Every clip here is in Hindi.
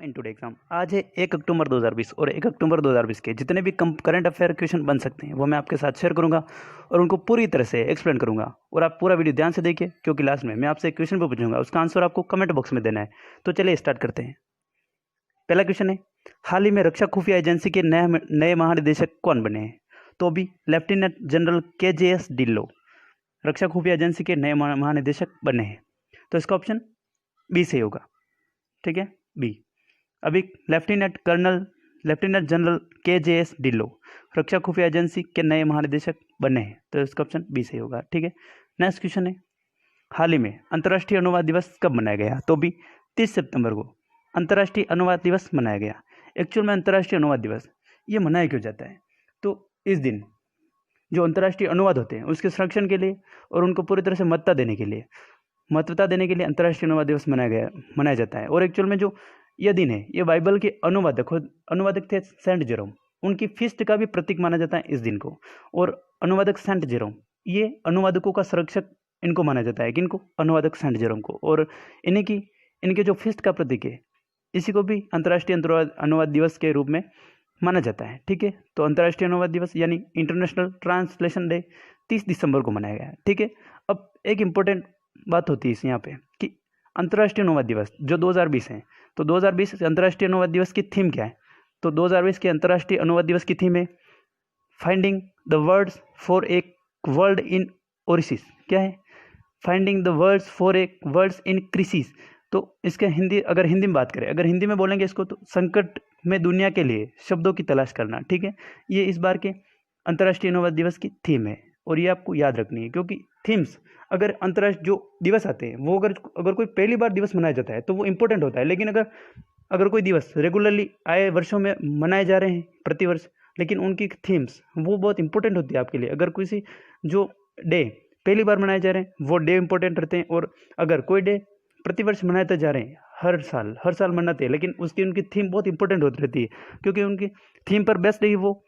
In today exam. आज है 1 अक्टूबर 2020 और 1 अक्टूबर 2020 के जितने भी करंट अफेयर क्वेश्चन बन सकते हैं वो मैं आपके साथ शेयर करूंगा और उनको पूरी तरह से एक्सप्लेन करूंगा। और आप पूरा वीडियो ध्यान से देखिए क्योंकि लास्ट में मैं आपसे एक क्वेश्चन को पूछूंगा, उसका आंसर आपको कमेंट बॉक्स में देना है। तो चलिए स्टार्ट करते हैं। पहला क्वेश्चन है, हाल ही में रक्षा खुफिया एजेंसी के नए महानिदेशक कौन बने हैं? तो अभी लेफ्टिनेंट जनरल KJS ढिल्लों रक्षा खुफिया एजेंसी के नए महानिदेशक बने हैं। तो इसका ऑप्शन बी सही होगा। ठीक है, बी। अभी लेफ्टिनेंट जनरल KJS ढिल्लों रक्षा खुफिया एजेंसी के नए महानिदेशक बने हैं। तो इसका ऑप्शन बी सही होगा। ठीक है, नेक्स्ट क्वेश्चन है, हाल ही में अंतर्राष्ट्रीय अनुवाद दिवस कब मनाया गया? तो भी 30 सितंबर को अंतर्राष्ट्रीय अनुवाद दिवस मनाया गया। एक्चुअल में अंतर्राष्ट्रीय अनुवाद दिवस ये मनाया क्यों जाता है? तो इस दिन जो अंतर्राष्ट्रीय अनुवाद होते हैं उसके संरक्षण के लिए और उनको पूरी तरह से महत्ता देने के लिए अंतर्राष्ट्रीय अनुवाद दिवस मनाया जाता है। और एक्चुअल में जो यह दिन है ये बाइबल के अनुवादक थे सेंट जेरोम, उनकी फीस्ट का भी प्रतीक माना जाता है इस दिन को। और अनुवादक सेंट जेरोम ये अनुवादकों का संरक्षक इनको माना जाता है, किनको? अनुवादक सेंट जेरोम को। और इनके जो फीस्ट का प्रतीक है इसी को भी अंतर्राष्ट्रीय अनुवाद दिवस के रूप में माना जाता है। ठीक है, तो अंतर्राष्ट्रीय अनुवाद दिवस यानी इंटरनेशनल ट्रांसलेशन डे 30 दिसंबर को मनाया गया है। ठीक है, अब एक इम्पोर्टेंट बात होती है इस यहाँ पे कि अंतर्राष्ट्रीय अनुवाद दिवस जो 2020 है, तो 2020 अंतर्राष्ट्रीय अनुवाद दिवस की थीम क्या है? तो 2020 के अंतर्राष्ट्रीय अनुवाद दिवस की थीम है finding the words for a world in crisis. क्या है? Finding the words for a words in crisis. तो इसके अगर हिंदी में बात करें, अगर हिंदी में बोलेंगे इसको, तो संकट में दुनिया के लिए शब्दों की तलाश करना। ठीक है, ये इस बार के अंतर्राष्ट्रीय अनुवाद दिवस की थीम है और ये आपको याद रखनी है क्योंकि थीम्स अगर अंतर्राष्ट्रीय जो दिवस आते हैं वो अगर कोई पहली बार दिवस मनाया जाता है तो वो इंपॉर्टेंट होता है। लेकिन अगर कोई दिवस रेगुलरली आए वर्षों में मनाए जा रहे हैं प्रतिवर्ष, लेकिन उनकी थीम्स वो बहुत इंपॉर्टेंट होती है आपके लिए। अगर किसी जो डे पहली बार मनाए जा रहे हैं वो डे इंपॉर्टेंट रहते हैं, और अगर कोई डे प्रतिवर्ष मनाते जा रहे हैं, हर साल मनाते हैं, लेकिन उनकी थीम बहुत इंपॉर्टेंट होती रहती है क्योंकि उनकी थीम पर बेस्ड ही वो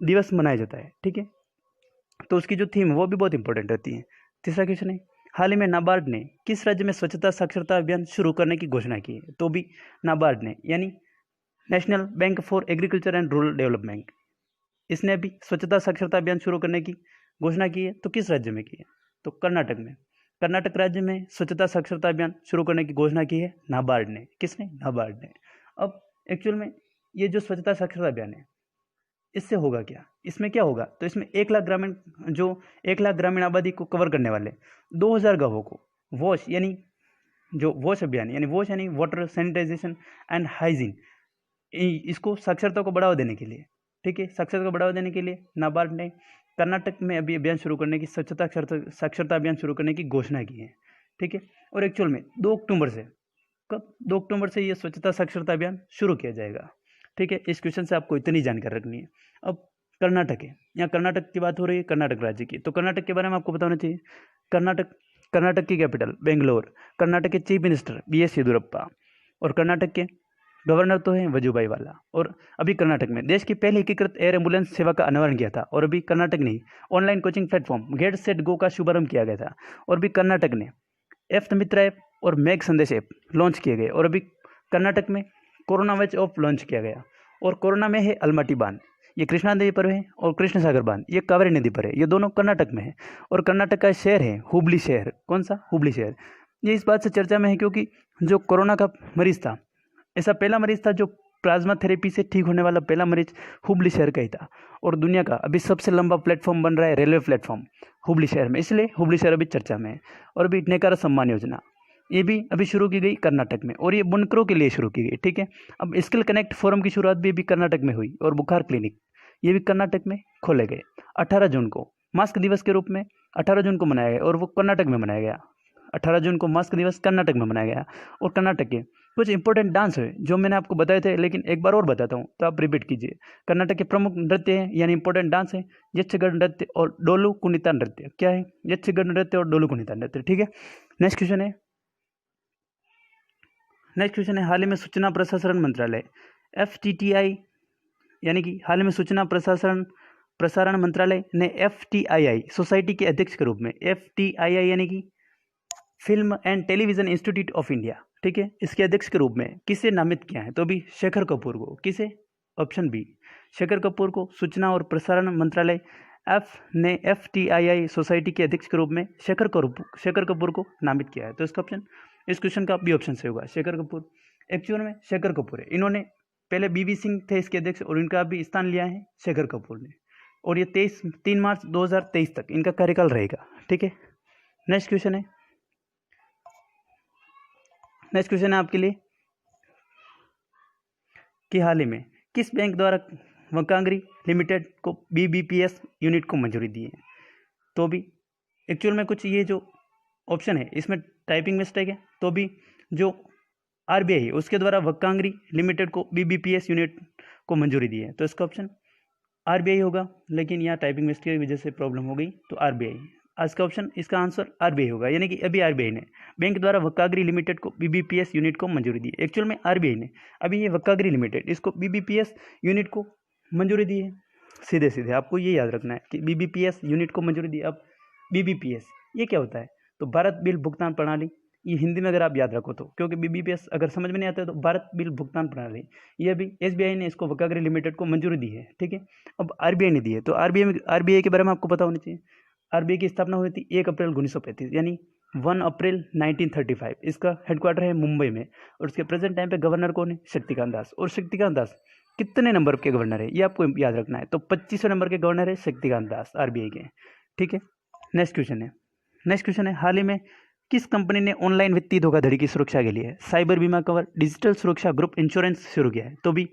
दिवस मनाया जाता है। ठीक है, तो उसकी जो थीम वो भी बहुत इंपॉर्टेंट रहती है। तीसरा क्वेश्चन है, हाल ही में नाबार्ड ने किस राज्य में स्वच्छता साक्षरता अभियान शुरू करने की घोषणा की है? तो भी नाबार्ड ने यानी national bank for agriculture and rural development, इसने अभी स्वच्छता साक्षरता अभियान शुरू करने की घोषणा की है। तो किस राज्य में की है? तो कर्नाटक में। कर्नाटक राज्य में स्वच्छता साक्षरता अभियान शुरू करने की घोषणा की है नाबार्ड ने। किसने? नाबार्ड ने। अब एक्चुअल में ये जो स्वच्छता साक्षरता अभियान है इससे होगा क्या? इसमें क्या होगा? तो इसमें 1 लाख ग्रामीण आबादी को कवर करने वाले 2000 गांवों को वॉश यानी वाटर सैनिटाइजेशन एंड हाइजीन, इसको साक्षरता को बढ़ावा देने के लिए, ठीक है, साक्षरता को बढ़ावा देने के लिए नाबार्ड ने कर्नाटक में अभी अभियान शुरू करने की स्वच्छता साक्षरता अभियान शुरू करने की घोषणा की है। ठीक है, और एक्चुअल में 2 अक्टूबर से ये स्वच्छता साक्षरता अभियान शुरू किया जाएगा। ठीक है, इस क्वेश्चन से आपको इतनी जानकारी रखनी है। अब कर्नाटक है, यहाँ कर्नाटक की बात हो रही है, कर्नाटक राज्य की, तो कर्नाटक के बारे में आपको बताना चाहिए। कर्नाटक की कैपिटल बेंगलोर, कर्नाटक के चीफ मिनिस्टर BS येदियुरप्पा, और कर्नाटक के गवर्नर तो है वजुभाई वाला। और अभी कर्नाटक में देश की पहली एकीकृत एयर एम्बुलेंस सेवा का अनावरण किया था, और अभी कर्नाटक ने online coaching platform get set go का शुभारंभ किया गया था, और अभी कर्नाटक ने एफ मित्रा ऐप और मेघ संदेश ऐप लॉन्च किए गए, और अभी कर्नाटक में कोरोना वॉच ऐप लॉन्च किया गया। और कोरोना में है अलमट्टी बांध, ये कृष्णा नदी पर है, और कृष्ण सागर बांध ये कावेरी नदी पर है, ये दोनों कर्नाटक में है। और कर्नाटक का शहर है हुबली शहर। कौन सा? हुबली शहर। ये इस बात से चर्चा में है क्योंकि जो कोरोना का मरीज था, ऐसा पहला मरीज था जो प्लाज्मा थेरेपी से ठीक होने वाला पहला मरीज हुबली शहर का ही था। और दुनिया का अभी सबसे लंबा प्लेटफॉर्म बन रहा है रेलवे प्लेटफॉर्म हुबली शहर में, इसलिए हुबली शहर अभी चर्चा में है। और अभी नेकारा सम्मान योजना ये भी अभी शुरू की गई कर्नाटक में, और ये बुनकरों के लिए शुरू की गई। ठीक है, अब स्किल कनेक्ट फोरम की शुरुआत भी अभी कर्नाटक में हुई, और बुखार क्लिनिक ये भी कर्नाटक में खोले गए। 18 जून को मास्क दिवस के रूप में 18 जून को मनाया गया, और वो कर्नाटक में मनाया गया। 18 जून को मास्क दिवस कर्नाटक में मनाया गया। और कर्नाटक के कुछ इंपॉर्टेंट डांस हुए जो मैंने आपको बताए थे, लेकिन एक बार और बताता हूँ तो आप रिपीट कीजिए। कर्नाटक के प्रमुख नृत्य हैं यानी इंपॉर्टेंट डांस है यक्षगण नृत्य और डोलू कुनिता नृत्य। क्या है? यक्षगण नृत्य और डोलू कुनिता नृत्य। ठीक है, नेक्स्ट क्वेश्चन है, हाल ही में सूचना प्रसारण मंत्रालय FTTI यानी कि हाल ही में सूचना प्रसारण मंत्रालय ने FTII सोसाइटी के अध्यक्ष के रूप में FTII यानी कि film and television institute of India, ठीक है। इसके अध्यक्ष के रूप में किसे नामित किया है? तो अभी शेखर कपूर को। किसे? ऑप्शन बी, शेखर कपूर को सूचना और प्रसारण मंत्रालय ने FTII सोसाइटी के अध्यक्ष के रूप में शेखर कपूर को नामित किया है। तो इसका ऑप्शन, इस क्वेश्चन का बी ऑप्शन से होगा, शेखर कपूर। एक्चुअल में शेखर कपूर है, इन्होंने पहले BB सिंह थे इसके अध्यक्ष और इनका भी स्थान लिया है शेखर कपूर ने, और ये 3 मार्च 2023 तक इनका कार्यकाल रहेगा। ठीक है। नेक्स्ट क्वेश्चन है आपके लिए कि हाल ही में किस बैंक द्वारा वकांगरी लिमिटेड को BBPS यूनिट को मंजूरी दी है? तो भी एक्चुअल में कुछ ये जो ऑप्शन है इसमें टाइपिंग मिस्टेक है। तो भी जो RBI है उसके द्वारा वकांगरी लिमिटेड को BBPS यूनिट को मंजूरी दी है। तो इसका ऑप्शन RBI होगा, लेकिन यहाँ टाइपिंग मिस्टेक की वजह से प्रॉब्लम हो गई, तो RBI आज का ऑप्शन, इसका आंसर RBI होगा। यानी कि अभी RBI ने बैंक द्वारा वकागरी लिमिटेड को BBPS यूनिट को मंजूरी दी। एक्चुअल में RBI ने अभी ये वकागरी लिमिटेड इसको BBPS यूनिट को मंजूरी दी है। सीधे आपको ये याद रखना है कि BBPS यूनिट को मंजूरी दी। अब BBPS ये क्या होता है? तो भारत बिल भुगतान प्रणाली, ये हिंदी में अगर आप याद रखो तो, क्योंकि BBPS अगर समझ में नहीं आता है तो भारत बिल भुगतान प्रणाली, ये अभी SBI ने इसको वकागरी लिमिटेड को मंजूरी दी है। ठीक है। अब RBI ने दी है, तो RBI के बारे में आपको पता होना चाहिए। RBI की स्थापना हुई थी 1 अप्रैल 1935 यानी 1 अप्रैल 1935। इसका हेडक्वार्टर है मुंबई में, और इसके प्रेजेंट टाइम पे गवर्नर कौन है? शक्तिकांत दास। और शक्तिकांत दास कितने नंबर के गवर्नर है ये आपको याद रखना है। तो 25वें नंबर के गवर्नर है शक्तिकांत दास RBI के। ठीक है। नेक्स्ट क्वेश्चन है हाल ही में किस कंपनी ने ऑनलाइन वित्तीय धोखाधड़ी की सुरक्षा के लिए साइबर बीमा कवर डिजिटल सुरक्षा ग्रुप इंश्योरेंस शुरू किया है? तो भी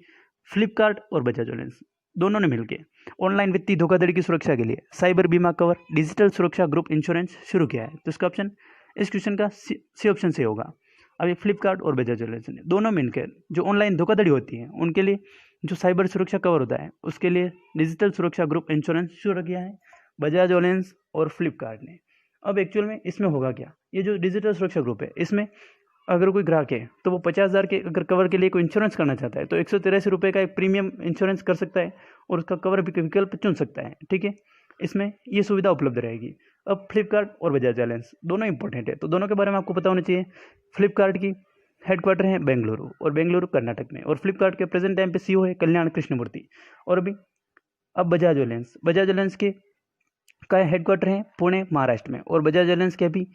फ्लिपकार्ट और बजाज फाइनेंस दोनों ने मिलकर ऑनलाइन वित्तीय धोखाधड़ी की सुरक्षा के लिए साइबर बीमा कवर डिजिटल सुरक्षा ग्रुप इंश्योरेंस शुरू किया है। तो इसका ऑप्शन, इस क्वेश्चन का सी ऑप्शन से होगा। अभी फ्लिपकार्ट और बजाज फाइनेंस ने दोनों मिलकर जो ऑनलाइन धोखाधड़ी होती है उनके लिए जो साइबर सुरक्षा कवर होता है उसके लिए डिजिटल सुरक्षा ग्रुप इंश्योरेंस शुरू किया है बजाज फाइनेंस और फ्लिपकार्ट ने। अब एक्चुअल में इसमें होगा क्या? ये जो डिजिटल सुरक्षा ग्रुप है इसमें अगर कोई ग्राहक है तो वो 50,000 के अगर कवर के लिए कोई इंश्योरेंस करना चाहता है तो 183 रुपये का एक प्रीमियम इंश्योरेंस कर सकता है और उसका कवर विकल्प चुन सकता है। ठीक है। इसमें ये सुविधा उपलब्ध रहेगी। अब फ्लिपकार्ट और बजाज फाइनेंस दोनों इंपॉर्टेंट है, तो दोनों के बारे में आपको पता होना चाहिए। फ्लिपकार्ट की हेडक्वार्टर है बेंगलुरु, और बेंगलुरु कर्नाटक में, और फ्लिपकार्ट के प्रेजेंट टाइम पे CEO है कल्याण कृष्णमूर्ति। और अभी अब बजाज फाइनेंस के का हेडक्वार्टर है पुणे महाराष्ट्र में, और बजाज फाइनेंस के अभी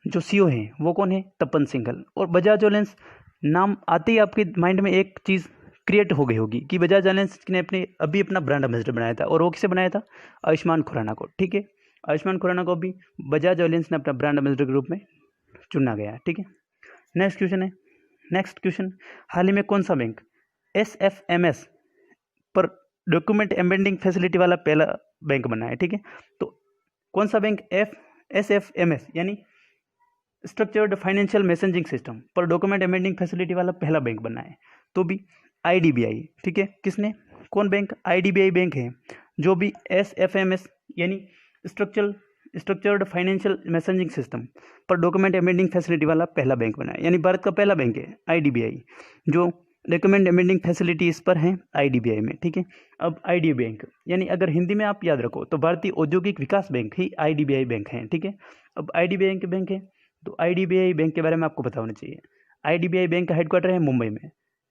जो CEO हैं वो कौन है? तपन सिंघल। और बजाज फाइनेंस नाम आते ही आपके माइंड में एक चीज़ क्रिएट हो गई होगी कि बजाज फाइनेंस ने अपना ब्रांड एम्बेसडर बनाया था, और वो किसे बनाया था? आयुष्मान खुराना को। ठीक है। आयुष्मान खुराना को भी बजाज फाइनेंस ने अपना ब्रांड एम्बेसडर के रूप में चुना गया। ठीक है। नेक्स्ट क्वेश्चन, हाल ही में कौन सा बैंक SFMS पर डॉक्यूमेंट एम्बेडिंग फैसिलिटी वाला पहला बैंक बना है? ठीक है। तो कौन सा बैंक SFMS यानी स्ट्रक्चर्ड फाइनेंशियल मैसेजिंग सिस्टम पर डॉक्यूमेंट एम्बेडिंग फैसिलिटी वाला पहला बैंक बना है? तो भी IDBI। ठीक है। किसने? कौन बैंक? IDBI बैंक है जो भी SFMS यानी स्ट्रक्चर्ड फाइनेंशियल मैसेजिंग सिस्टम पर डॉक्यूमेंट एम्बेडिंग फैसिलिटी वाला पहला बैंक बना है, यानी भारत का पहला बैंक है IDBI जो डॉक्यूमेंट एम्बेडिंग फैसिलिटी इस पर है IDBI में। ठीक है। अब IDBI बैंक यानी अगर हिंदी में आप याद रखो तो भारतीय औद्योगिक विकास बैंक ही IDBI बैंक है। ठीक है। अब IDBI बैंक है तो IDBI बैंक के बारे में आपको पता होना चाहिए। IDBI बैंक का हेडक्वार्टर है मुंबई में।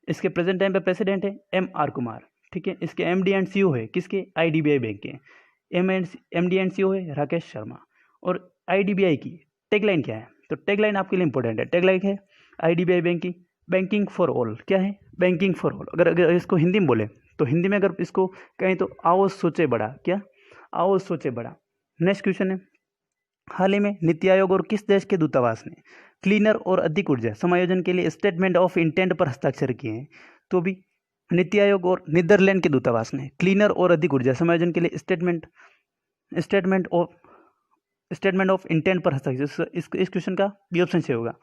इसके प्रेजेंट टाइम पे प्रेसिडेंट है MR कुमार। ठीक है। इसके MD एंड CEO है किसके? IDBI बैंक के। MD एंड CEO है राकेश शर्मा। और IDBI की टैगलाइन क्या है? तो टैगलाइन आपके लिए इंपॉर्टेंट है। टैगलाइन है IDBI बैंक की बैंकिंग फॉर ऑल। क्या है? Banking for all. अगर इसको हिंदी में बोले तो हिंदी में अगर इसको कहें तो आओ सोचे बड़ा। क्या? आओ सोचे बड़ा। नेक्स्ट क्वेश्चन है, हाल ही में नीति आयोग और किस देश के दूतावास ने क्लीनर और अधिक ऊर्जा समायोजन के लिए स्टेटमेंट ऑफ इंटेंट पर हस्ताक्षर किए हैं? तो भी नीति आयोग और नीदरलैंड के दूतावास ने क्लीनर और अधिक ऊर्जा समायोजन के लिए स्टेटमेंट ऑफ इंटेंट पर हस्ताक्षर। इस क्वेश्चन का बी ऑप्शन से होगा।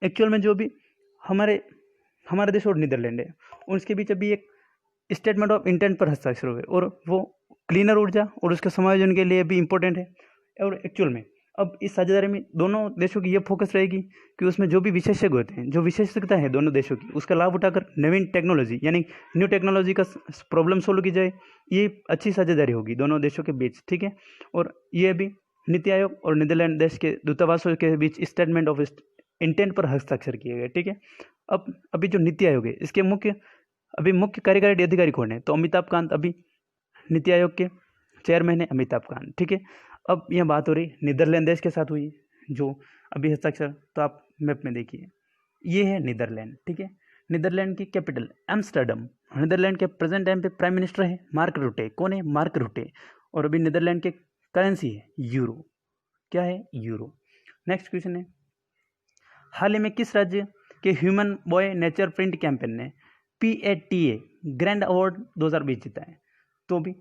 एक्चुअल में जो भी हमारे देश और नीदरलैंड है उसके बीच अभी एक स्टेटमेंट ऑफ इंटेंट पर हस्ताक्षर हुए, और वो क्लीनर ऊर्जा और उसके समायोजन के लिए भी इंपॉर्टेंट है। और एक्चुअल में अब इस साझेदारी में दोनों देशों की ये फोकस रहेगी कि उसमें जो भी विशेषज्ञ होते हैं, जो विशेषज्ञता है दोनों देशों की, उसका लाभ उठाकर नवीन टेक्नोलॉजी यानी न्यू टेक्नोलॉजी का प्रॉब्लम सोल्व की जाए। ये अच्छी साझेदारी होगी दोनों देशों के बीच। ठीक है। और ये भी नीति आयोग और नीदरलैंड देश के दूतावासों के बीच स्टेटमेंट ऑफ इंटेंट पर हस्ताक्षर किए गए, ठीक है। अब अभी जो नीति आयोग है इसके मुख्य कार्यकारी अधिकारी कौन है, तो अमिताभ कांत अभी नीति आयोग के चेयरमैन है, अमिताभ कांत, ठीक है। अब यह बात हो रही नीदरलैंड देश के साथ हुई जो अभी हस्ताक्षर, तो आप मैप में देखिए ये है नीदरलैंड, ठीक है। नीदरलैंड की कैपिटल एम्स्टर्डम। नीदरलैंड के प्रेजेंट टाइम पे प्राइम मिनिस्टर है मार्क रूटे। कौन है, मार्क रूटे। और अभी नीदरलैंड के करेंसी है यूरो। क्या है, यूरो। नेक्स्ट क्वेश्चन है, हाल ही में किस राज्य के human boy nature print campaign ने PATA ग्रैंड अवार्ड 2020 जीता है, तो भी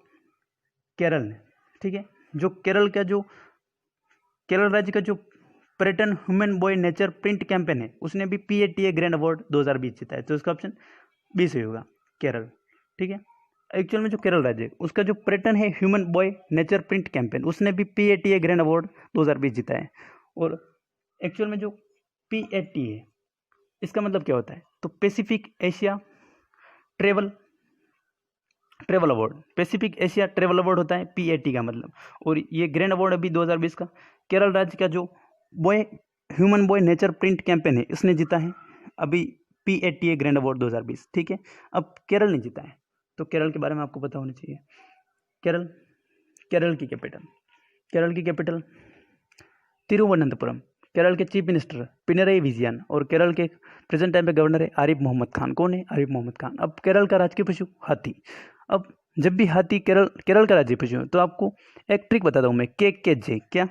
केरल ने, ठीक है। जो केरल राज्य का जो पर्यटन human boy nature print campaign है उसने भी PATA ग्रैंड अवार्ड 2020 जीता है, तो इसका ऑप्शन 20 ही होगा, केरल, ठीक है। एक्चुअल में जो केरल राज्य है उसका जो पर्यटन है human boy nature print campaign उसने भी PATA ग्रैंड अवार्ड 2020 जीता है। और एक्चुअल में जो PATA इसका मतलब क्या होता है, तो Pacific Asia travel award, Pacific Asia travel award होता है PAT का मतलब। और ये ग्रैंड अवार्ड अभी 2020 का केरल राज्य का जो human boy nature print campaign है इसने जीता है अभी PATA ग्रैंड अवार्ड 2020, ठीक है। अब केरल ने जीता है, तो केरल के बारे में आपको पता होना चाहिए। केरल की कैपिटल तिरुवनंतपुरम। केरल के चीफ मिनिस्टर पिनरई विजयन और केरल के प्रेजेंट टाइम पे गवर्नर है आरिफ मोहम्मद खान। कौन है, आरिफ मोहम्मद खान। अब केरल का राजकीय पशु हाथी। अब जब भी हाथी केरल का राज्य पशु है तो आपको एक ट्रिक बताता हूँ मैं, KKJ। क्या,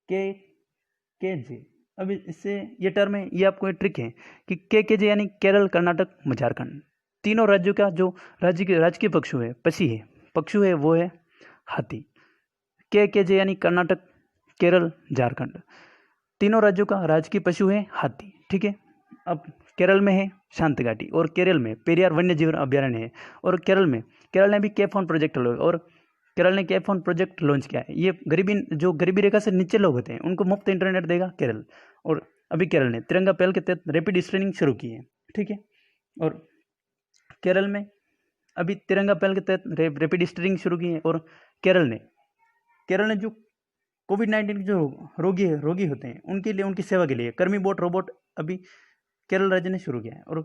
KKJ। अब इससे ये टर्म है, ये आपको एक ट्रिक है कि KKJ यानी केरल, कर्नाटक, झारखंड, तीनों राज्यों का जो राजकीय पशु है वो है हाथी। KKJ यानी कर्नाटक, केरल, झारखंड, तीनों राज्यों का राजकीय पशु है हाथी, ठीक है। अब केरल में है शांत घाटी और केरल में पेरियार वन्य जीव अभ्यारण्य है। और केरल ने भी कैप ऑन प्रोजेक्ट और केरल ने कैप ऑन प्रोजेक्ट लॉन्च किया है। ये गरीबी रेखा से नीचे लोग होते हैं उनको मुफ्त इंटरनेट देगा केरल। और अभी केरल ने तिरंगा पहल के तहत रैपिड स्क्रीनिंग शुरू की है, ठीक है। और केरल में अभी तिरंगा पहल के तहत रैपिड स्क्रीनिंग शुरू की है। और केरल ने जो कोविड-19 के जो रोगी होते हैं उनके लिए, उनकी सेवा के लिए कर्मी बोट रोबोट अभी केरल राज्य ने शुरू किया है। और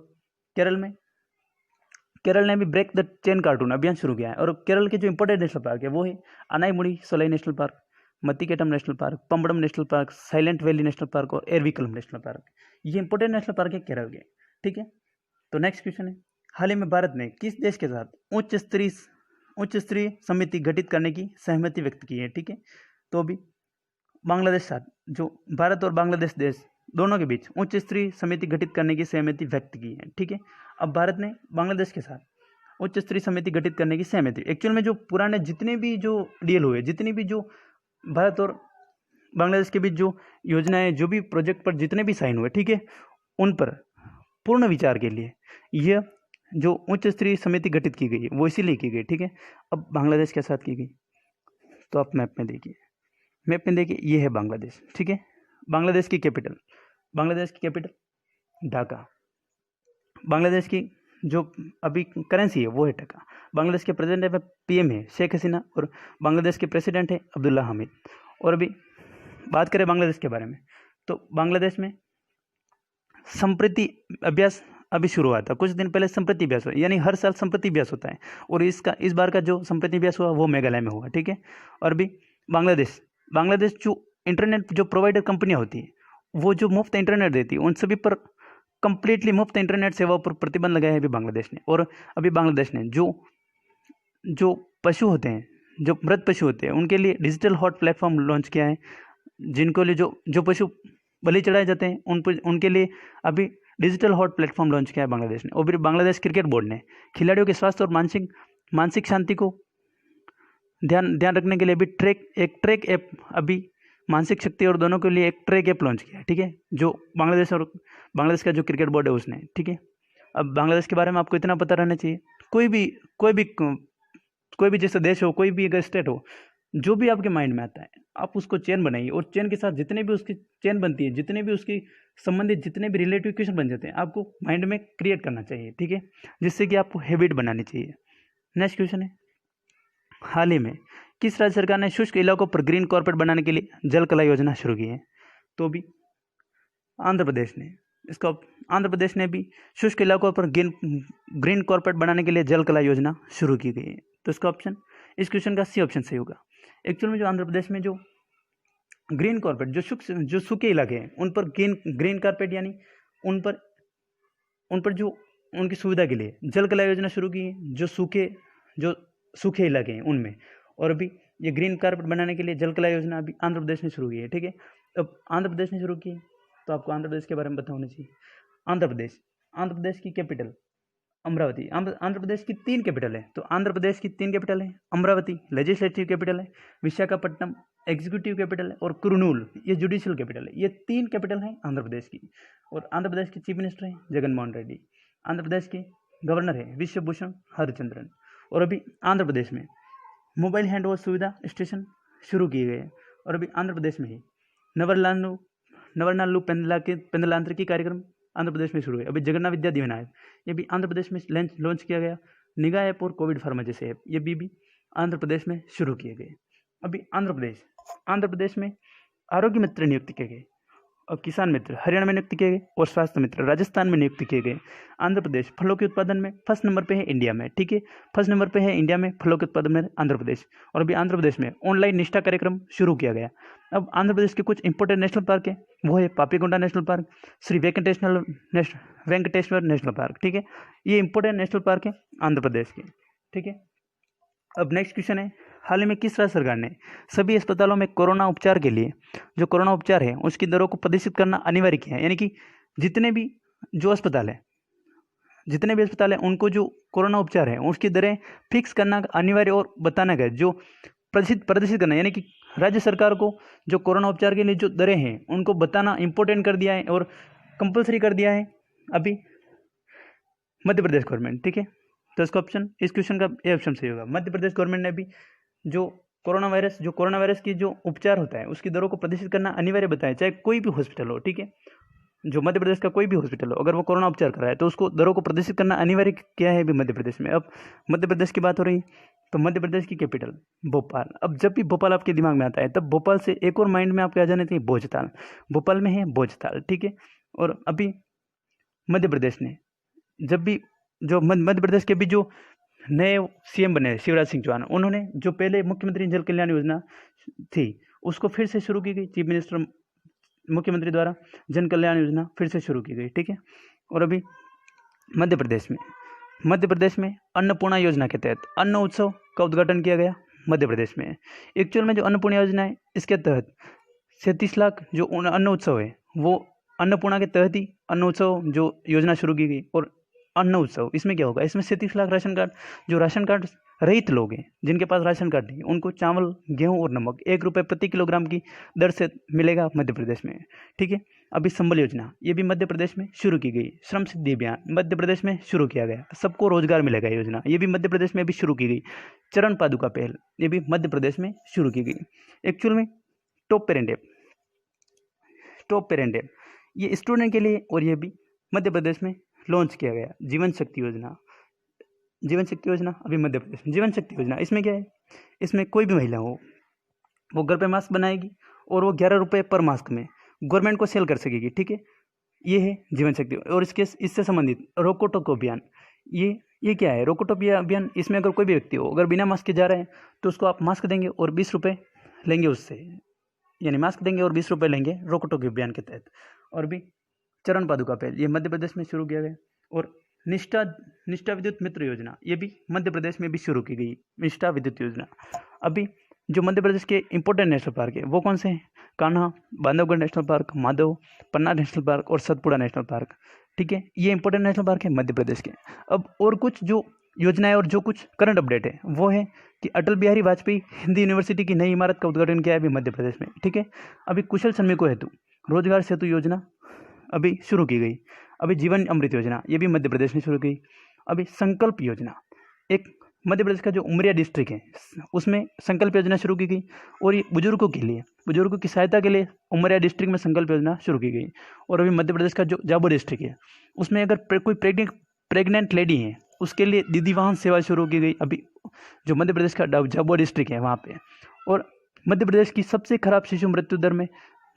केरल ने भी ब्रेक द चेन कार्टून अभियान शुरू किया है। और केरल के जो इंपोर्टेड नेशनल पार्क है वो है Anaimudi Solai national park, Mathikettan national park, Pambadum national park, Silent Valley national park और एरविकुलम नेशनल पार्क। ये इंपोर्टेड नेशनल पार्क है केरल के, ठीक है। तो नेक्स्ट क्वेश्चन है, हाल ही में भारत ने किस देश के साथ उच्च स्तरीय समिति गठित करने की सहमति व्यक्त की है, ठीक है। तो अभी बांग्लादेश साथ, जो भारत और बांग्लादेश देश दोनों के बीच उच्च स्तरीय समिति गठित करने की सहमति व्यक्त की है, ठीक है। अब भारत ने बांग्लादेश के साथ उच्च स्तरीय समिति गठित करने की सहमति, एक्चुअल में जो पुराने जितने भी जो डील हुए, जितनी भी जो भारत और बांग्लादेश के बीच जो योजनाएं, जो भी प्रोजेक्ट पर जितने भी साइन हुए, ठीक है, उन पर पूर्ण विचार के लिए यह जो उच्च स्तरीय समिति गठित की गई है वो इसीलिए की गई, ठीक है। अब बांग्लादेश के साथ की गई, तो आप मैप में देखिए ये है बांग्लादेश, ठीक है। बांग्लादेश की कैपिटल ढाका। बांग्लादेश की जो अभी करेंसी है वो है टका। बांग्लादेश के प्रेसिडेंट है PM है शेख हसीना और बांग्लादेश के प्रेसिडेंट है अब्दुल्ला हामिद। और अभी बात करें बांग्लादेश के बारे में, तो बांग्लादेश में संप्रति अभ्यास अभी शुरू हुआ था, कुछ दिन पहले संप्रति अभ्यास हुआ, यानी हर साल संप्रति अभ्यास होता है। और इस बार का जो संप्रति अभ्यास हुआ वो मेघालय में हुआ, ठीक है। और अभी बांग्लादेश जो इंटरनेट जो प्रोवाइडर कंपनियां होती है वो जो मुफ्त इंटरनेट देती है उन सभी पर कंप्लीटली मुफ्त इंटरनेट सेवाओं पर प्रतिबंध लगाया है अभी बांग्लादेश ने। और अभी बांग्लादेश ने जो पशु होते हैं, जो मृत पशु होते हैं, उनके लिए डिजिटल हॉट प्लेटफॉर्म लॉन्च किया है, जिनको लिए जो पशु बलि चढ़ाए जाते हैं उनके लिए अभी डिजिटल हॉट प्लेटफॉर्म लॉन्च किया है बांग्लादेश ने। और फिर बांग्लादेश क्रिकेट बोर्ड ने खिलाड़ियों के स्वास्थ्य और मानसिक शांति को ध्यान रखने के लिए भी ट्रैक ऐप अभी मानसिक शक्ति और दोनों के लिए एक ट्रैक ऐप लॉन्च किया है, ठीक है, जो बांग्लादेश का जो क्रिकेट बोर्ड है उसने, ठीक है। अब बांग्लादेश के बारे में आपको इतना पता रहना चाहिए, कोई भी जैसा देश हो, कोई भी अगर स्टेट हो, जो भी आपके माइंड में आता है आप उसको चेन बनाइए। और चेन के साथ जितने भी उसकी चेन बनती है, जितने भी उसकी संबंधित जितने भी रिलेटिव इक्वेशन बन जाते हैं, आपको माइंड में क्रिएट करना चाहिए, ठीक है, जिससे कि आपको हैबिट बनानी चाहिए। नेक्स्ट क्वेश्चन है, हाल ही में किस राज्य सरकार ने शुष्क इलाकों पर ग्रीन कॉर्पोरेट बनाने के लिए जल कला योजना शुरू की है? तो भी आंध्र प्रदेश ने। इसका आंध्र प्रदेश ने भी शुष्क इलाकों पर ग्रीन कॉर्पोरेट बनाने के लिए जल कला योजना शुरू की गई है। तो इसका ऑप्शन, इस क्वेश्चन का सी ऑप्शन सही होगा। एक्चुअल में जो आंध्र प्रदेश में जो ग्रीन कॉर्पोरेट, जो सूखे इलाके हैं उन पर ग्रीन कार्पेट यानी उन पर जो उनकी सुविधा के लिए जल कला योजना शुरू की है, जो सूखे इलाके हैं उनमें। और अभी ये ग्रीन कार्पेट बनाने के लिए जल कला योजना अभी आंध्र प्रदेश ने शुरू की है। ठीक है, अब आंध्र प्रदेश ने शुरू की है तो आपको आंध्र प्रदेश के बारे में पता होना चाहिए। आंध्र प्रदेश की कैपिटल अमरावती। आंध्र प्रदेश की 3 कैपिटल है। तो आंध्र प्रदेश की 3 कैपिटल है, अमरावती लेजिस्लेटिव कैपिटल है, विशाखापट्टनम एग्जीक्यूटिव कैपिटल है, और कुरनूल ये जुडिशियल कैपिटल है। ये 3 कैपिटल हैं आंध्र प्रदेश की। और आंध्र प्रदेश के चीफ मिनिस्टर हैं जगनमोहन रेड्डी। आंध्र प्रदेश के गवर्नर है विश्वभूषण हरिचंद्रन। और अभी आंध्र प्रदेश में मोबाइल हैंड वॉश सुविधा स्टेशन शुरू किए गए हैं। और अभी आंध्र प्रदेश में ही नवरनालू पेंदलांत्रिकी कार्यक्रम आंध्र प्रदेश में शुरू है। अभी जगन्नाथ विद्या दीवन ऐप ये भी आंध्र प्रदेश में लॉन्च किया गया। निगाह ऐप और कोविड फार्मा जैसे ऐप ये भी आंध्र प्रदेश में शुरू किए गए। अभी आंध्र प्रदेश में आरोग्य मित्र नियुक्त किए गए, और किसान मित्र हरियाणा में नियुक्त किए गए, और स्वास्थ्य मित्र राजस्थान में नियुक्त किए गए। आंध्र प्रदेश फलों के उत्पादन में फर्स्ट नंबर पे है इंडिया में। ठीक है, फर्स्ट नंबर पे है इंडिया में फलों के उत्पादन में आंध्र प्रदेश। और अभी आंध्र प्रदेश में ऑनलाइन निष्ठा कार्यक्रम शुरू किया गया। अब आंध्र प्रदेश के कुछ इंपॉर्टेंट नेशनल पार्क है, वो है Papikonda national park, Shri Venkateswara national park. ठीक है, ये इंपॉर्टेंट नेशनल पार्क है आंध्र प्रदेश के। ठीक है, अब नेक्स्ट क्वेश्चन है, हाल ही में किस राज्य सरकार ने सभी अस्पतालों में कोरोना उपचार के लिए जो कोरोना उपचार है उसकी दरों को प्रदर्शित करना अनिवार्य किया है? यानी कि जितने भी अस्पताल है उनको जो कोरोना उपचार है उसकी दरें फिक्स करना अनिवार्य और बताना गया, जो प्रदर्शित करना, यानी कि राज्य सरकार को जो कोरोना उपचार के लिए जो दरें हैं उनको बताना इंपॉर्टेंट कर दिया है और कंपलसरी कर दिया है अभी मध्य प्रदेश गवर्नमेंट। ठीक है, तो इसका ऑप्शन, इस क्वेश्चन का ए ऑप्शन सही होगा। मध्य प्रदेश गवर्नमेंट ने भी जो कोरोना वायरस की जो उपचार होता है उसकी दरों को प्रदर्शित करना अनिवार्य बताया, चाहे कोई भी हॉस्पिटल हो। ठीक है, जो मध्य प्रदेश का कोई भी हॉस्पिटल हो, अगर वो कोरोना उपचार कर रहा है तो उसको दरों को प्रदर्शित करना अनिवार्य किया है अभी मध्य प्रदेश में। अब मध्य प्रदेश की बात हो रही तो मध्य प्रदेश की कैपिटल भोपाल। अब जब भी भोपाल आपके दिमाग में आता है तब भोपाल से एक और माइंड में आपके आ जाने चाहिए भोजताल। भोपाल में है भोजताल। ठीक है, और अभी मध्य प्रदेश ने जब भी जो मध्य प्रदेश के भी जो नए सीएम बने शिवराज सिंह चौहान, उन्होंने जो पहले मुख्यमंत्री जल कल्याण योजना थी उसको फिर से शुरू की गई। चीफ मिनिस्टर मुख्यमंत्री द्वारा जन कल्याण योजना फिर से शुरू की गई। ठीक है, और अभी मध्य प्रदेश में अन्नपूर्णा योजना के तहत अन्न उत्सव का उद्घाटन किया गया मध्य प्रदेश में। एक्चुअल में जो अन्नपूर्णा योजना है इसके तहत 37 लाख जो अन्न उत्सव है वो अन्नपूर्णा के तहत ही अन्न उत्सव जो योजना शुरू की गई। और अन्न उत्सव इसमें क्या होगा, इसमें 37 लाख राशन कार्ड रहित लोग हैं जिनके पास राशन कार्ड नहीं, उनको चावल गेहूं और नमक 1 रुपये प्रति किलोग्राम की दर से मिलेगा मध्य प्रदेश में। ठीक है, अभी संबल योजना ये भी मध्य प्रदेश में शुरू की गई। श्रम सिद्धि अभियान मध्य प्रदेश में शुरू किया गया, सबको रोजगार मिलेगा योजना, ये भी मध्य प्रदेश में भी शुरू की गई। चरण पादुका पहल ये भी मध्य प्रदेश में शुरू की गई। एक्चुअल में टॉप पेरेंट ऐप ये स्टूडेंट के लिए, और ये भी मध्य प्रदेश में लॉन्च किया गया। जीवन शक्ति योजना अभी मध्य प्रदेश में। जीवन शक्ति योजना इसमें क्या है, इसमें कोई भी महिला हो वो घर पे मास्क बनाएगी और वो 11 रुपये पर मास्क में गवर्नमेंट को सेल कर सकेगी। ठीक है, ये है जीवन शक्ति। और इससे संबंधित रोको टोको अभियान, ये क्या है रोको टोको अभियान, इसमें अगर कोई भी व्यक्ति हो अगर बिना मास्क के जा रहे हैं तो उसको आप मास्क देंगे और 20 रुपये लेंगे उससे, यानी मास्क देंगे और 20 रुपये लेंगे रोको टोको अभियान के तहत। और भी चरण पादुका पहल ये मध्य प्रदेश में शुरू किया गया। और निष्ठा विद्युत मित्र योजना ये भी मध्य प्रदेश में भी शुरू की गई। निष्ठा विद्युत योजना अभी जो मध्य प्रदेश के इंपॉर्टेंट नेशनल पार्क है वो कौन से हैं, कान्हा, बांधवगढ़ नेशनल पार्क, माधव, पन्ना नेशनल पार्क और सतपुड़ा नेशनल पार्क। ठीक है, ये इंपॉर्टेंट नेशनल पार्क है मध्य प्रदेश के। अब और कुछ जो योजनाएं और जो कुछ करंट अपडेट है वो है कि अटल बिहारी वाजपेयी हिंदी यूनिवर्सिटी की नई इमारत का उद्घाटन किया है अभी मध्य प्रदेश में। ठीक है, अभी कुशल श्रमिकों हेतु रोजगार सेतु योजना अभी शुरू की गई। अभी जीवन अमृत योजना ये भी मध्य प्रदेश में शुरू की। अभी संकल्प योजना एक मध्य प्रदेश का जो उमरिया डिस्ट्रिक्ट है उसमें संकल्प योजना शुरू की गई। और ये बुजुर्गों की सहायता के लिए उमरिया डिस्ट्रिक्ट में संकल्प योजना शुरू की गई। और अभी मध्य प्रदेश का जो जाबो डिस्ट्रिक्ट है उसमें अगर कोई प्रेग्नेंट लेडी है उसके लिए दीदी वाहन सेवा शुरू की गई। अभी जो मध्य प्रदेश का जाबो डिस्ट्रिक्ट है वहाँ पे और मध्य प्रदेश की सबसे खराब शिशु मृत्यु दर में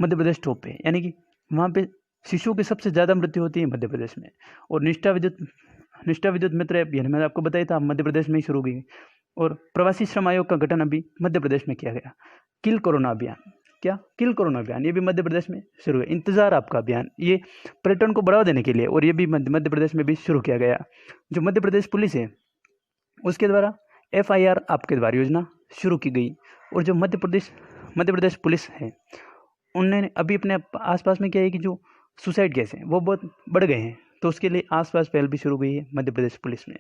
मध्य प्रदेश टॉप पे, यानी कि वहाँ पे शिशुओं की सबसे ज़्यादा मृत्यु होती है मध्य प्रदेश में। और निष्ठा विद्युत मित्र अभियान मैंने आपको बताया था मध्य प्रदेश में ही शुरू हुई। और प्रवासी श्रम आयोग का गठन अभी मध्य प्रदेश में किया गया। किल कोरोना अभियान, क्या किल कोरोना अभियान, ये भी मध्य प्रदेश में शुरू है। इंतजार आपका अभियान, ये पर्यटन को बढ़ावा देने के लिए, और ये भी मध्य प्रदेश में भी शुरू किया गया। जो मध्य प्रदेश पुलिस है उसके द्वारा FIR आपके द्वार योजना शुरू की गई। और जो मध्य प्रदेश पुलिस है उन्होंने अभी अपने आसपास में क्या है कि जो सुसाइड केस हैं वो बहुत बढ़ गए हैं, तो उसके लिए आसपास पहल भी शुरू हुई है मध्य प्रदेश पुलिस में।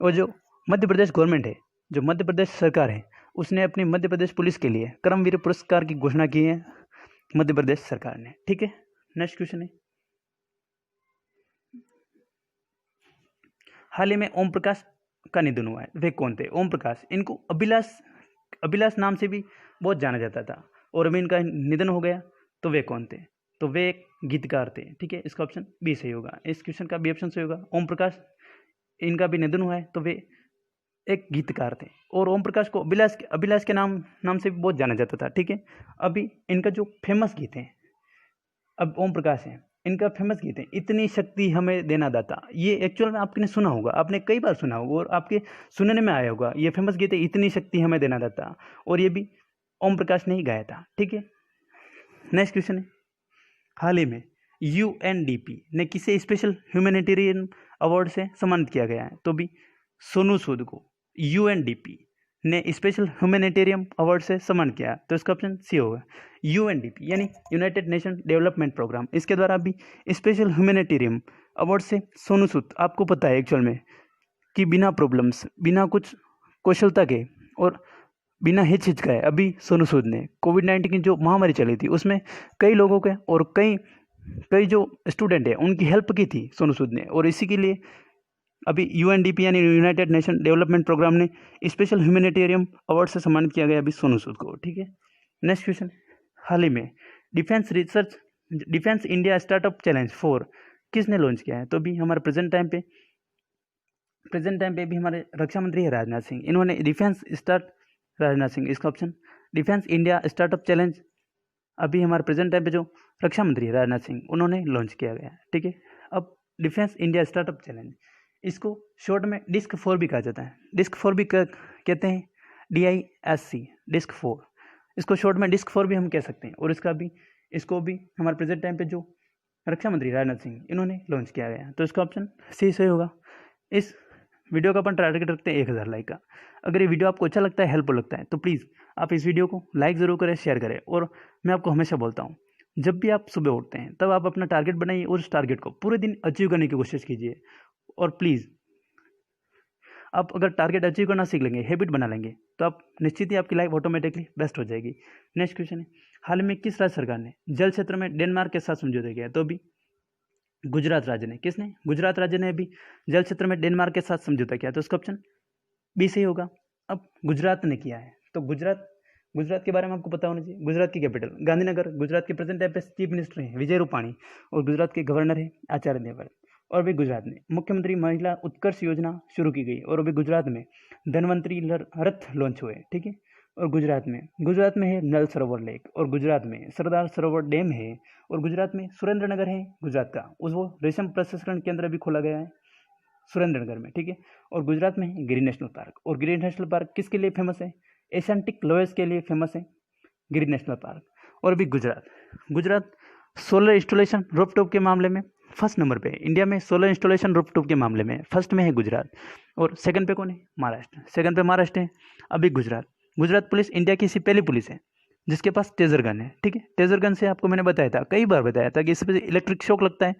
और जो मध्य प्रदेश गवर्नमेंट है, जो मध्य प्रदेश सरकार है, उसने अपनी मध्य प्रदेश पुलिस के लिए कर्मवीर पुरस्कार की घोषणा की है मध्य प्रदेश सरकार ने। ठीक है, नेक्स्ट क्वेश्चन है, हाल ही में ओम प्रकाश का निधन हुआ है, वे कौन थे? ओम प्रकाश, इनको अभिलाष नाम से भी बहुत जाना जाता था, और अभी इनका निधन हो गया, तो वे कौन थे? तो वे एक गीतकार थे। ठीक है, इसका ऑप्शन बी सही होगा, इस क्वेश्चन का भी ऑप्शन सही होगा। ओम प्रकाश, इनका भी निधन हुआ है, तो वे एक गीतकार थे। और ओम प्रकाश को अभिलाष के नाम से भी बहुत जाना जाता था। ठीक है, अभी इनका जो फेमस गीत है, अब ओम प्रकाश है, इनका फेमस गीत है इतनी शक्ति हमें देना दाता। ये एक्चुअल में आपने सुना होगा, आपने कई बार सुना होगा और आपके सुनने में आया होगा। ये फेमस गीत है इतनी शक्ति हमें देना दाता, और ये भी ओम प्रकाश ने ही गाया था। ठीक है, नेक्स्ट क्वेश्चन है, हाल ही में UNDP ने किसे स्पेशल ह्यूमैनिटेरियन अवार्ड से सम्मानित किया गया है? तो भी सोनू सूद को UNDP ने स्पेशल ह्यूमैनिटेरियन अवार्ड से सम्मानित किया, तो इसका ऑप्शन सी होगा। UNDP यानी यूनाइटेड नेशन डेवलपमेंट प्रोग्राम, इसके द्वारा भी स्पेशल ह्यूमैनिटेरियन अवार्ड से सोनू सूद, आपको पता है एक्चुअल में कि बिना प्रॉब्लम्स, बिना कुछ कौशलता के और बिना हिचकिचाए अभी सोनू सूद ने कोविड-19 की जो महामारी चली थी उसमें कई लोगों के और कई जो स्टूडेंट है उनकी हेल्प की थी सोनू सूद ने, और इसी के लिए अभी UNDP यानी यूनाइटेड नेशन डेवलपमेंट प्रोग्राम ने स्पेशल ह्यूमैनिटेरियन अवार्ड से सम्मानित किया गया अभी सोनू सूद को। ठीक है, नेक्स्ट क्वेश्चन, हाल ही में डिफेंस इंडिया स्टार्टअप चैलेंज 4 किसने लॉन्च किया है? तो भी हमारे प्रेजेंट टाइम पे भी हमारे रक्षा मंत्री है राजनाथ सिंह, इन्होंने राजनाथ सिंह, इसका option defence India startup challenge अभी हमारे प्रेजेंट टाइम पे जो रक्षा मंत्री है राजनाथ सिंह उन्होंने लॉन्च किया गया है। ठीक है, अब डिफेंस इंडिया स्टार्टअप चैलेंज, इसको शॉर्ट में डिस्क 4 भी कहा जाता है। डिस्क 4 भी कहते हैं, DISC, डिस्क 4, इसको शॉर्ट में डिस्क 4 भी हम कह सकते हैं। और इसको भी हमारे प्रेजेंट टाइम पे जो रक्षा मंत्री राजनाथ सिंह इन्होंने लॉन्च किया गया, तो इसका ऑप्शन सी सही होगा। इस वीडियो का अपन टारगेट रखते हैं 1000 लाइक का। अगर ये वीडियो आपको अच्छा लगता है, हेल्पफुल लगता है, तो प्लीज़ आप इस वीडियो को लाइक ज़रूर करें, शेयर करें। और मैं आपको हमेशा बोलता हूँ, जब भी आप सुबह उठते हैं तब आप अपना टारगेट बनाइए और उस टारगेट को पूरे दिन अचीव करने की कोशिश कीजिए। और प्लीज़ आप अगर टारगेट अचीव करना सीख लेंगे, हैबिट बना लेंगे, तो आप निश्चित ही आपकी लाइफ ऑटोमेटिकली बेस्ट हो जाएगी। नेक्स्ट क्वेश्चन है, हाल में किस राज्य सरकार ने जल क्षेत्र में डेनमार्क के साथ समझौता किया? तो अभी गुजरात राज्य ने, किसने? गुजरात राज्य ने अभी जल क्षेत्र में डेनमार्क के साथ समझौता किया, तो उसका ऑप्शन बी सही होगा। अब गुजरात ने किया है, तो गुजरात के बारे में आपको पता होना चाहिए। गुजरात की कैपिटल गांधीनगर, गुजरात के प्रेजेंट टाइम पे चीफ मिनिस्टर हैं विजय रूपाणी, और गुजरात के गवर्नर हैं आचार्य देवव्रत। और अभी गुजरात में मुख्यमंत्री महिला उत्कर्ष योजना शुरू की गई, और अभी गुजरात में धनवंतरी रथ लॉन्च हुए। ठीक है, और गुजरात में है नल सरोवर लेक, और गुजरात में सरदार सरोवर डैम है, और गुजरात में सुरेंद्रनगर है गुजरात का, वो रेशम प्रसंस्करण केंद्र भी खोला गया है सुरेंद्रनगर में। ठीक है, और गुजरात में है गिर नेशनल पार्क, और गिर नेशनल पार्क किसके लिए फेमस है? एशियाटिक लोयस के लिए फेमस है गिर नेशनल पार्क। और अभी गुजरात सोलर इंस्टॉलेशन रूफटॉप के मामले में फर्स्ट नंबर पे है इंडिया में। सोलर इंस्टॉलेशन रूफटॉप के मामले में फर्स्ट में है गुजरात, और सेकंड पे कौन है? महाराष्ट्र है। अभी गुजरात पुलिस इंडिया की ऐसी पहली पुलिस है जिसके पास टेजर गन है। ठीक है, टेजर गन से आपको मैंने कई बार बताया था कि इसमें इलेक्ट्रिक शॉक लगता है,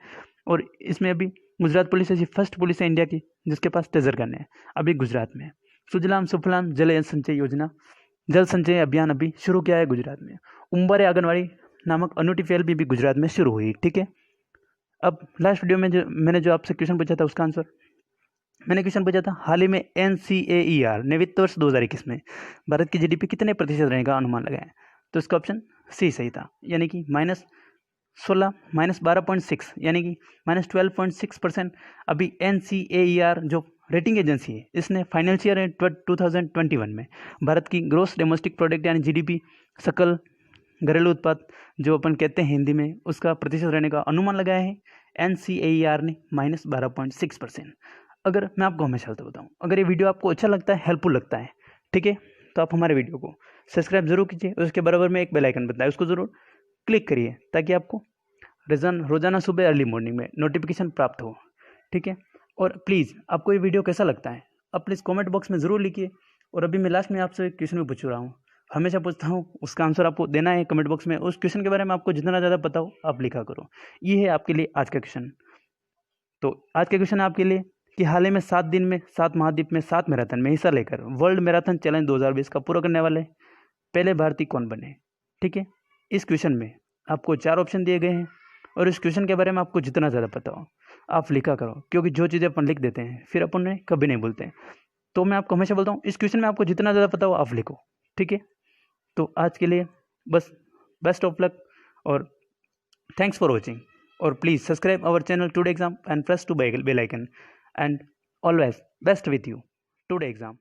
और इसमें अभी गुजरात पुलिस ऐसी फर्स्ट पुलिस है इंडिया की जिसके पास टेजर गन है। अभी गुजरात में सुजलाम सुफलाम जल संचय अभियान अभी शुरू किया है गुजरात में। उम्बारे आंगनवाड़ी नामक अनूठी पहल भी गुजरात में शुरू हुई। ठीक है, अब लास्ट वीडियो में मैंने जो आपसे क्वेश्चन पूछा था उसका आंसर, मैंने क्वेश्चन पूछा था, हाल ही में NCAER ने वित्त वर्ष 2021 में भारत की GDP कितने प्रतिशत रहने का अनुमान लगाया? तो इसका ऑप्शन सी सही था, यानी कि -12.6 यानी कि -12.6% अभी NCAER जो रेटिंग एजेंसी है, इसने फाइनेंशियल ईयर 2021 में भारत की ग्रोस डोमेस्टिक प्रोडक्ट यानी जीडीपी, सकल घरेलू उत्पाद जो अपन कहते हैं हिंदी में, उसका प्रतिशत रहने का अनुमान लगाया है NCAER ने -12.6%। अगर मैं आपको हमेशा तो बताऊँ, अगर ये वीडियो आपको अच्छा लगता है, हेल्पफुल लगता है, ठीक है, तो आप हमारे वीडियो को सब्सक्राइब जरूर कीजिए। उसके बराबर में एक बेल आइकन बनता है, उसको ज़रूर क्लिक करिए ताकि आपको रोज़ाना सुबह अर्ली मॉर्निंग में नोटिफिकेशन प्राप्त हो, ठीक है। और प्लीज़ आपको ये वीडियो कैसा लगता है आप प्लीज़ कमेंट बॉक्स में ज़रूर लिखिए। और अभी मैं लास्ट में आपसे एक क्वेश्चन भी पूछ रहा हूँ, हमेशा पूछता हूँ, उसका आंसर आपको देना है कमेंट बॉक्स में। उस क्वेश्चन के बारे में आपको जितना ज़्यादा पता हो आप लिखा करो। ये है आपके लिए आज का क्वेश्चन। तो आज का क्वेश्चन है आपके लिए कि हाल ही में 7 दिन में 7 महाद्वीप में 7 मैराथन में हिस्सा लेकर वर्ल्ड मैराथन चैलेंज 2020 का पूरा करने वाले पहले भारतीय कौन बने, ठीक है। इस क्वेश्चन में आपको 4 ऑप्शन दिए गए हैं और इस क्वेश्चन के बारे में आपको जितना ज़्यादा पता हो आप लिखा करो, क्योंकि जो चीज़ें अपन लिख देते हैं फिर अपन उन्हें कभी नहीं बोलते। तो मैं आपको हमेशा बोलता हूँ इस क्वेश्चन में आपको जितना ज़्यादा पता हो आप लिखो, ठीक है। तो आज के लिए बस बेस्ट ऑफ लक और थैंक्स फॉर वॉचिंग। और please subscribe our channel today exam and press to bell icon and always best with you today exam.